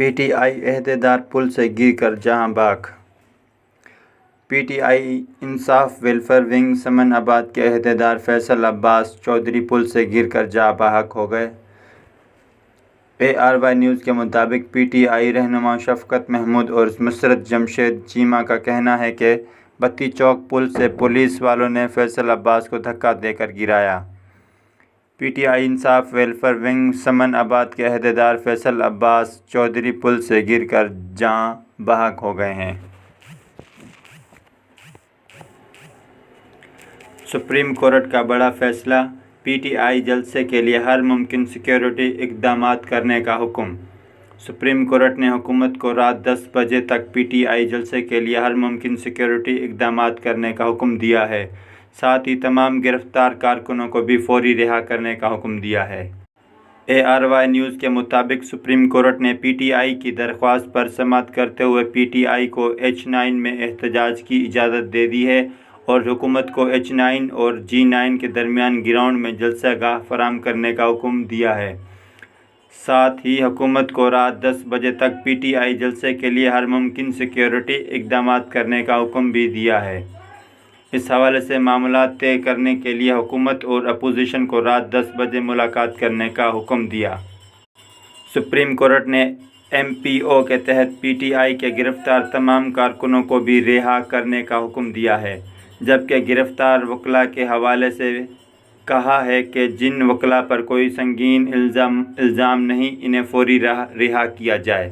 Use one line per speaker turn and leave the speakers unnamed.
P T I عہدیدار پل سے گر کر جاں بحق۔ پی ٹی آئی انصاف ویلفیئر ونگ سمن آباد کے عہدیدار فیصل عباس چودھری پل سے گر کر جاں بحق ہو گئے۔ ARY نیوز کے مطابق پی ٹی آئی رہنما شفقت محمود اور مسرت جمشید چیمہ کا کہنا ہے کہ بتی چوک پل سے پولیس والوں نے فیصل عباس کو دھکا دے کر گرایا۔ پی ٹی آئی انصاف ویلفیئر ونگ سمن آباد کے عہدیدار فیصل عباس چودھری پل سے گر کر جاں بحق ہو گئے ہیں۔ سپریم کورٹ کا بڑا فیصلہ، پی ٹی آئی جلسے کے لیے ہر ممکن سیکیورٹی اقدامات کرنے کا حکم۔ سپریم کورٹ نے حکومت کو رات 10 بجے تک پی ٹی آئی جلسے کے لیے ہر ممکن سیکیورٹی اقدامات کرنے کا حکم دیا ہے، ساتھ ہی تمام گرفتار کارکنوں کو بھی فوری رہا کرنے کا حکم دیا ہے۔ ARY نیوز کے مطابق سپریم کورٹ نے پی ٹی آئی کی درخواست پر سماعت کرتے ہوئے پی ٹی آئی کو H9 میں احتجاج کی اجازت دے دی ہے اور حکومت کو H9 اور G9 کے درمیان گراؤنڈ میں جلسہ گاہ فراہم کرنے کا حکم دیا ہے۔ ساتھ ہی حکومت کو رات 10 بجے تک پی ٹی آئی جلسے کے لیے ہر ممکن سیکیورٹی اقدامات کرنے کا حکم بھی دیا ہے۔ اس حوالے سے معاملات طے کرنے کے لیے حکومت اور اپوزیشن کو رات 10 بجے ملاقات کرنے کا حکم دیا۔ سپریم کورٹ نے MPO کے تحت پی ٹی آئی کے گرفتار تمام کارکنوں کو بھی رہا کرنے کا حکم دیا ہے، جبکہ گرفتار وکلاء کے حوالے سے کہا ہے کہ جن وکلاء پر کوئی سنگین الزام نہیں، انہیں فوری رہا کیا جائے۔